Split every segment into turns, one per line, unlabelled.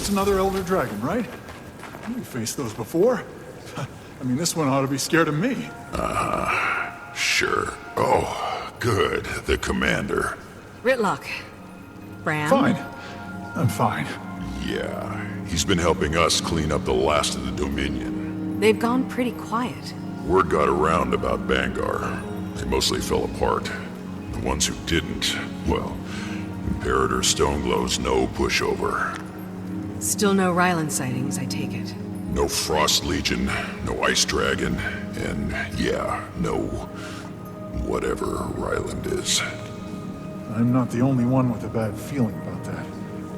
Just another Elder Dragon, right? We faced those before. I mean, this one ought to be scared of me.
Sure. Oh, good. The commander.
Ritlock. Bram?
Fine. I'm fine.
Yeah, he's been helping us clean up the last of the Dominion.
They've gone pretty quiet.
Word got around about Bangar. They mostly fell apart. The ones who didn't, well, Imperator Stoneglow's no pushover.
Still no Ryland sightings, I take it.
No Frost Legion, no Ice Dragon, and yeah, no whatever Ryland is.
I'm not the only one with a bad feeling about that,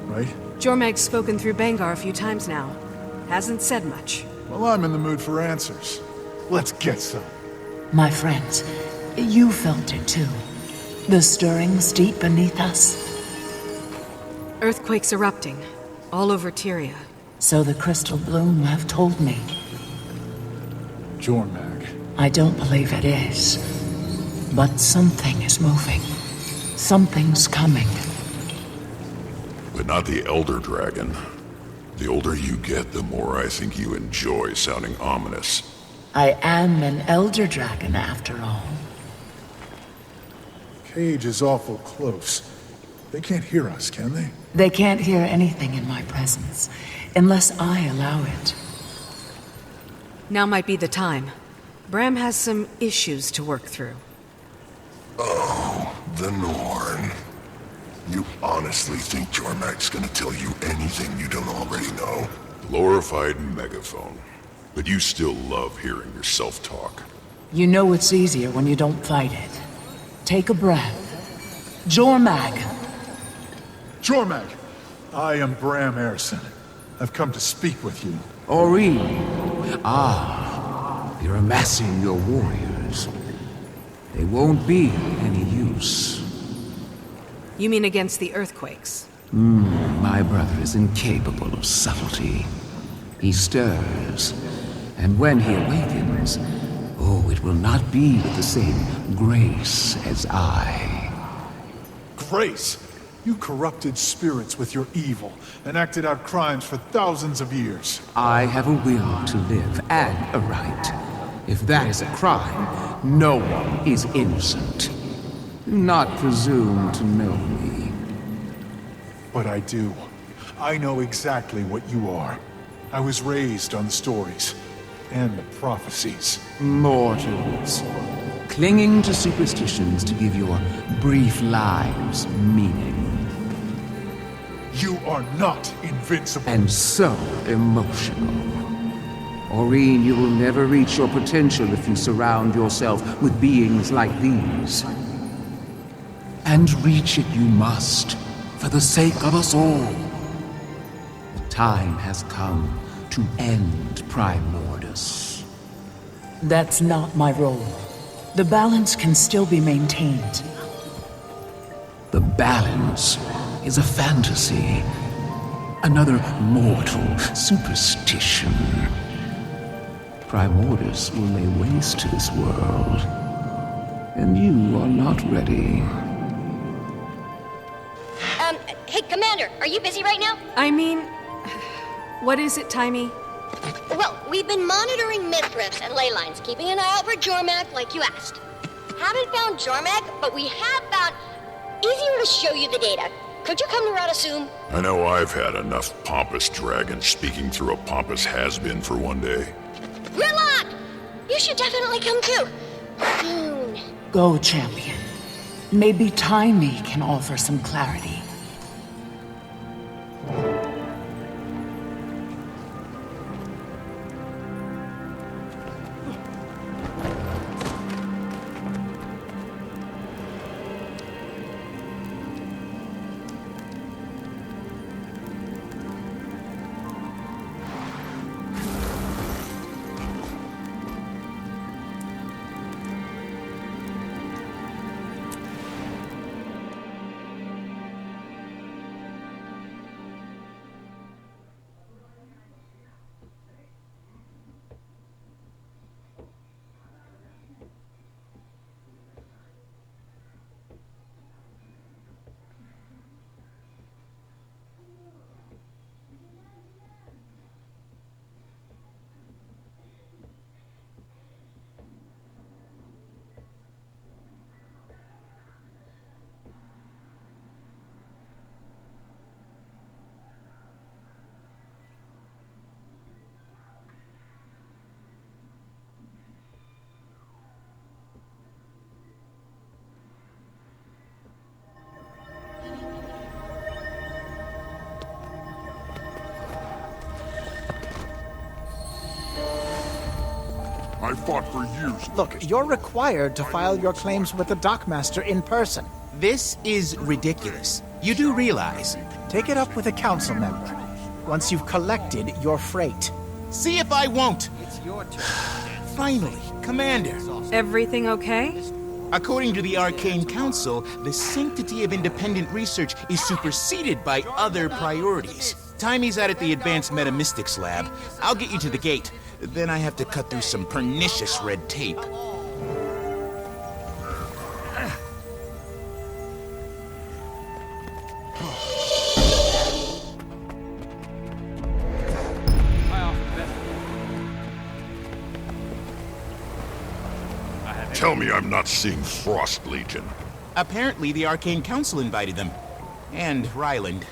right?
Jormag's spoken through Bangar a few times now. Hasn't said much.
Well, I'm in the mood for answers. Let's get some.
My friends, you felt it too. The stirrings deep beneath us.
Earthquakes erupting, all over Tyria.
So the Crystal Bloom have told me.
Jormag.
I don't believe it is. But something is moving. Something's coming.
But not the Elder Dragon. The older you get, the more I think you enjoy sounding ominous.
I am an Elder Dragon after all.
Cage is awful close. They can't hear us, can they?
They can't hear anything in my presence, unless I allow it.
Now might be the time. Bram has some issues to work through.
Oh, the Norn. You honestly think Jormag's gonna tell you anything you don't already know?
Glorified megaphone. But you still love hearing yourself talk.
You know it's easier when you don't fight it. Take a breath. Jormag!
Jormag! I am Bram Erison. I've come to speak with you.
Ori. Ah, you're amassing your warriors. They won't be any use.
You mean against the earthquakes?
My brother is incapable of subtlety. He stirs, and when he awakens, oh, it will not be with the same grace as I.
Grace! You corrupted spirits with your evil and acted out crimes for thousands of years.
I have a will to live and a right. If that is a crime, no one is innocent. Do not presume to know me.
But I do. I know exactly what you are. I was raised on the stories and the prophecies.
Mortals, clinging to superstitions to give your brief lives meaning.
You are not invincible.
And so emotional. Aurene, you will never reach your potential if you surround yourself with beings like these. And reach it you must, for the sake of us all. The time has come to end Primordus.
That's not my role. The balance can still be maintained.
The balance is a fantasy. Another mortal superstition. Primordus will lay waste to this world. And you are not ready.
Hey, Commander, are you busy right now?
I mean, what is it, Timey?
Well, we've been monitoring myth rifts and ley lines, keeping an eye out for Jormag like you asked. Haven't found Jormag, but we have found... Easier to show you the data. Could you come to Radasum?
I know I've had enough pompous dragons speaking through a pompous has-been for one day.
Ritlock! You should definitely come too. Soon.
Go, champion. Maybe Timey can offer some clarity.
I fought for years.
Look, you're required to file your claims with the dockmaster in person.
This is ridiculous. You do realize.
Take it up with a council member once you've collected your freight.
See if I won't. It's your turn. Finally, Commander.
Everything okay?
According to the Arcane Council, the sanctity of independent research is superseded by other priorities. Timey's out at the Advanced Metamystics Lab. I'll get you to the gate. Then I have to cut through some pernicious red tape.
Tell me I'm not seeing Frost Legion.
Apparently, the Arcane Council invited them. And Ryland.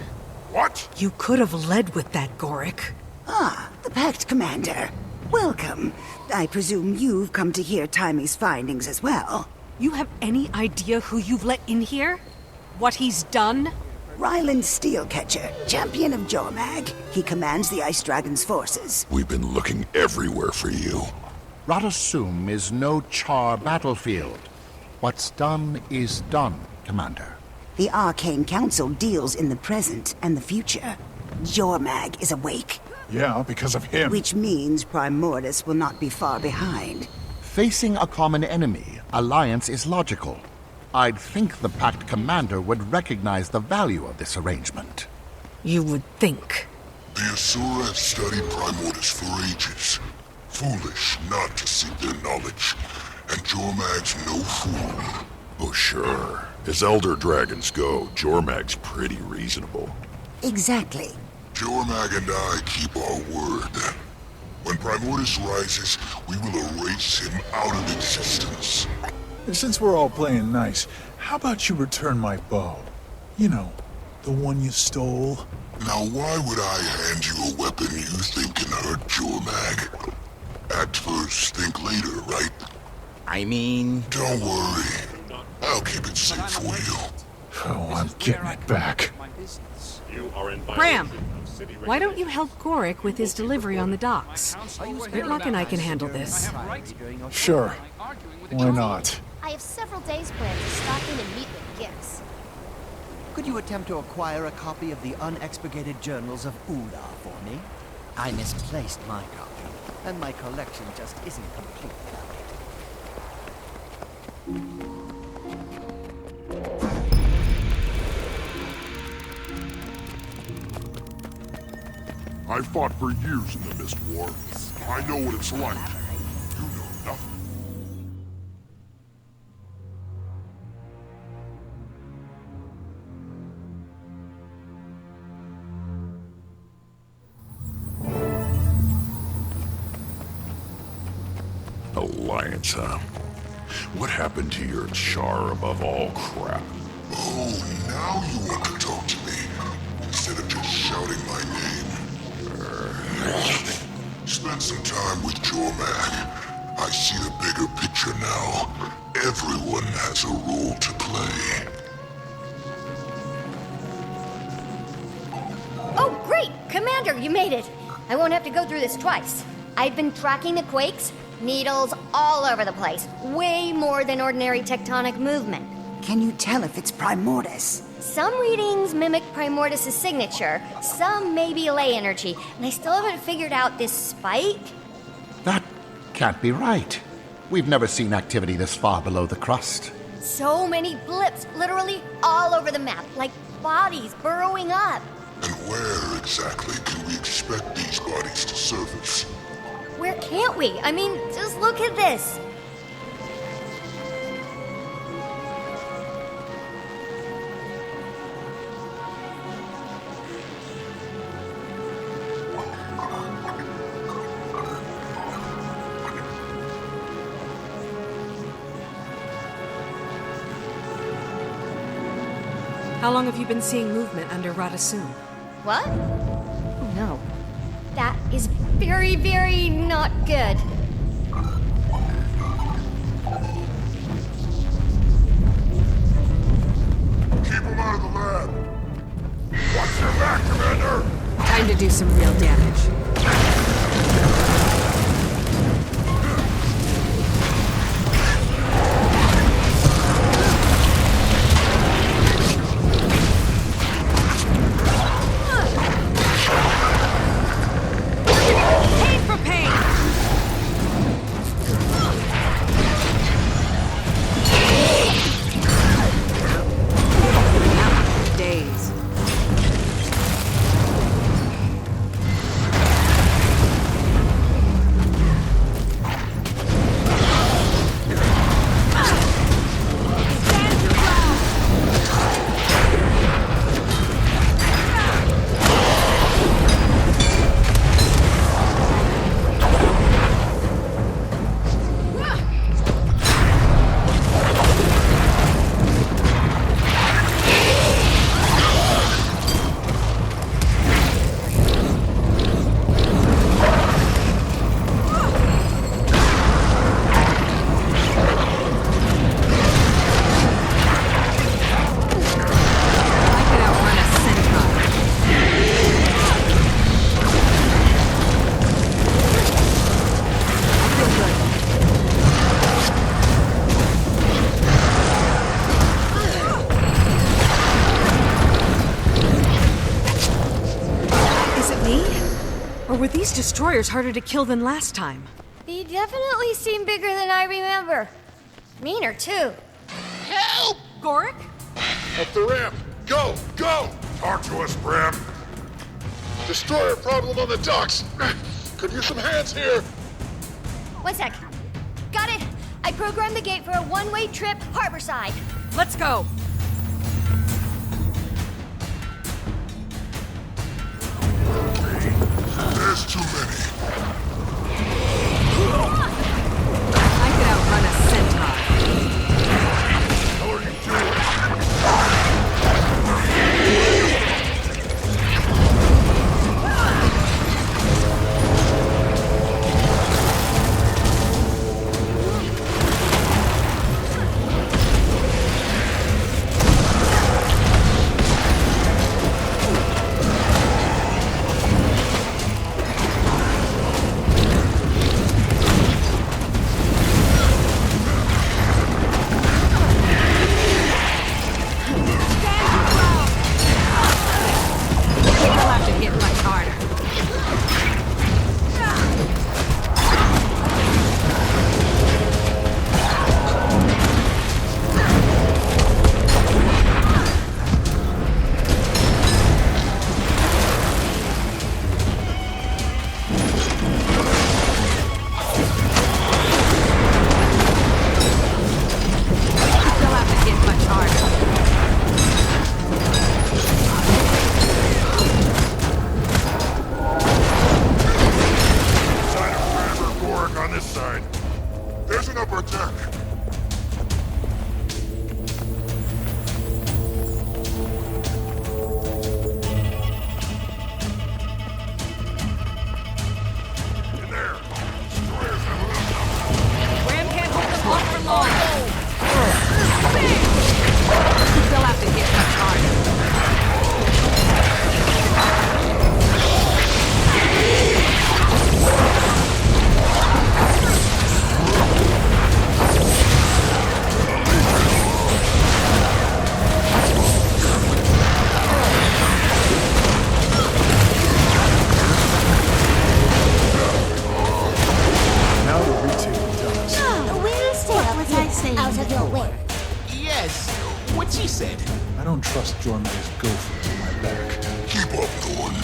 What?
You could have led with that, Gorick.
Ah, the Pact Commander. Welcome. I presume you've come to hear Timey's findings as well.
You have any idea who you've let in here? What he's done?
Ryland Steelcatcher, champion of Jormag. He commands the Ice Dragon's forces.
We've been looking everywhere for you.
Radasum is no Char battlefield. What's done is done, Commander.
The Arcane Council deals in the present and the future. Jormag is awake.
Yeah, because of him.
Which means Primordus will not be far behind.
Facing a common enemy, alliance is logical. I'd think the Pact Commander would recognize the value of this arrangement.
You would think.
The Asura have studied Primordus for ages. Foolish not to seek their knowledge. And Jormag's no fool.
Oh, sure. As Elder Dragons go, Jormag's pretty reasonable.
Exactly.
Jormag and I keep our word. When Primordus rises, we will erase him out of existence.
Since we're all playing nice, how about you return my bow? You know, the one you stole.
Now why would I hand you a weapon you think can hurt Jormag? Act first, think later, right?
I mean...
Don't worry. I'll keep it safe for you.
Oh, I'm getting it back.
Bram, why don't you help Gorick with his delivery on the docks? Gridlock and I can handle this.
Sure. Why not?
I have several days planned to stop in and meet with gifts.
Could you attempt to acquire a copy of the unexpurgated journals of Ula for me? I misplaced my copy, and my collection just isn't complete without it.
I fought for years in the Mist War. I know what it's like. You know nothing.
Alliance, huh? What happened to your char above all crap?
Oh, now you want to talk to me, instead of just shouting my name. Spend some time with Jormag. I see the bigger picture now. Everyone has a role to play.
Oh, great! Commander, you made it! I won't have to go through this twice. I've been tracking the quakes, needles all over the place. Way more than ordinary tectonic movement.
Can you tell if it's Primordus?
Some readings mimic Primordus' signature, some maybe ley energy, and I still haven't figured out this spike.
That can't be right. We've never seen activity this far below the crust.
So many blips, literally all over the map, like bodies burrowing up.
And where exactly can we expect these bodies to surface?
Where can't we? I mean, just look at this.
How long have you been seeing movement under Radasum?
What? Oh no. That is very, very not good.
Keep him out of the lab! Watch your back, Commander!
Time to do some real damage. these destroyers harder to kill than last time?
They definitely seem bigger than I remember. Meaner, too.
Help!
Gorik?
Up the ramp! Go! Go! Talk to us, Bram! Destroyer problem on the docks! Could use some hands here!
1 sec. Got it! I programmed the gate for a one-way trip harborside.
Let's go!
There's too many.
I could outrun a centaur.
What are you doing?
trust Jormung's gopher in my back.
Keep up, Norn.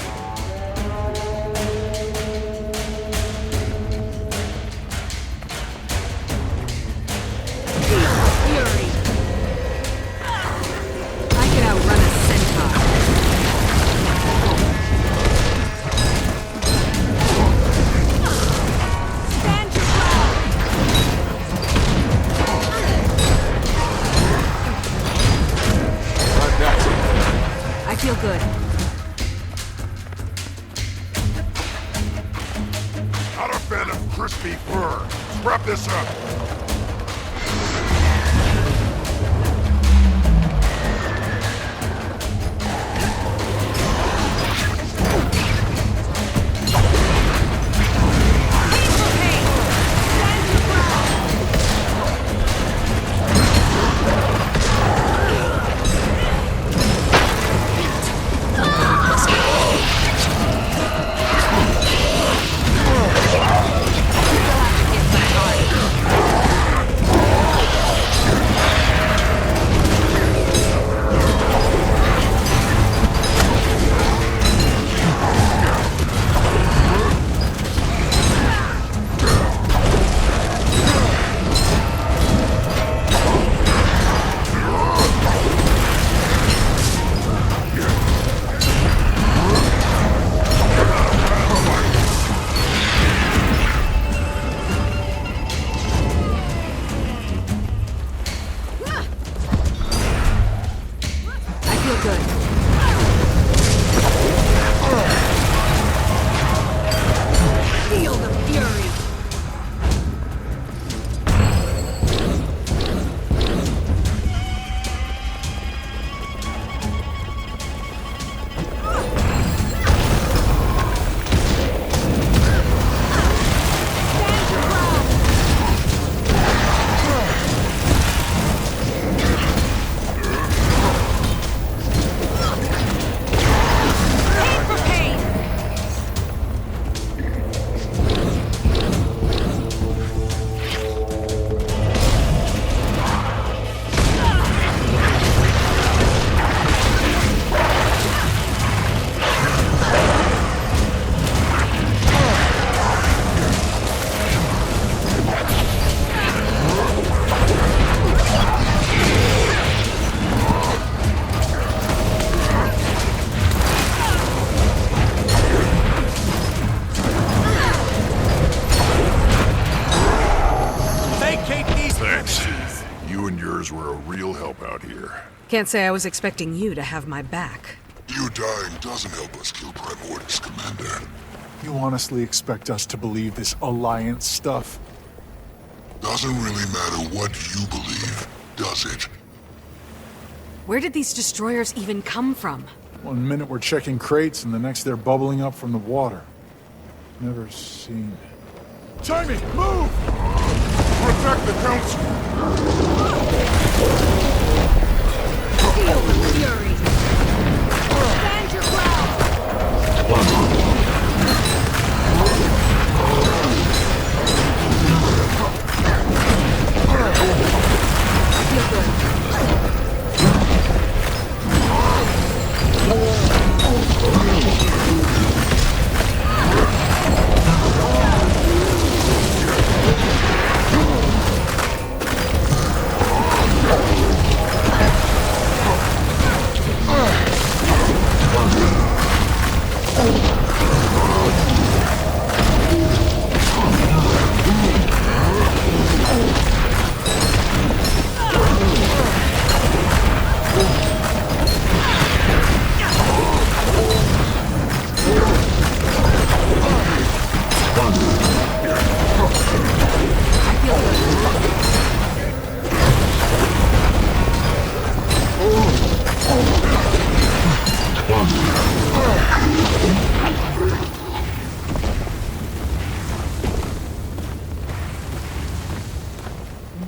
out here.
Can't say I was expecting you to have my back.
You dying doesn't help us kill Primordus, Commander.
You honestly expect us to believe this Alliance stuff?
Doesn't really matter what you believe, does it?
Where did these destroyers even come from?
One minute we're checking crates, and the next they're bubbling up from the water. Never seen... Timmy, move!
Protect the Council!
Feel the fury! Stand your ground! Feel good.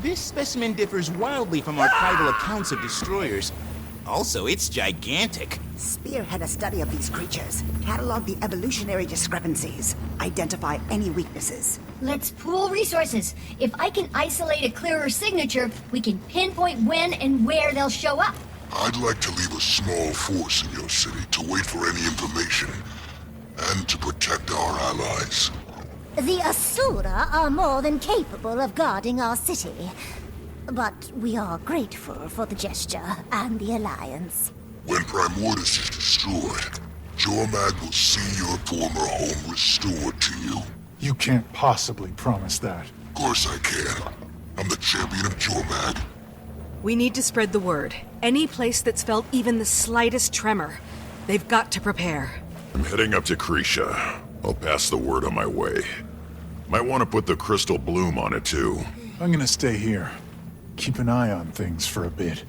This specimen differs wildly from archival accounts of destroyers. Also, it's gigantic.
Spearhead a study of these creatures, catalog the evolutionary discrepancies, identify any weaknesses.
Let's pool resources. If I can isolate a clearer signature, we can pinpoint when and where they'll show up.
I'd like to leave a small force in your city to wait for any information, and to protect our allies.
The Asura are more than capable of guarding our city. But we are grateful for the gesture and the alliance.
When Primordus is destroyed, Jormag will see your former home restored to you.
You can't possibly promise that.
Of course I can. I'm the champion of Jormag.
We need to spread the word. Any place that's felt even the slightest tremor, they've got to prepare.
I'm heading up to Krisha. I'll pass the word on my way. Might want to put the crystal bloom on it too.
I'm gonna stay here. Keep an eye on things for a bit.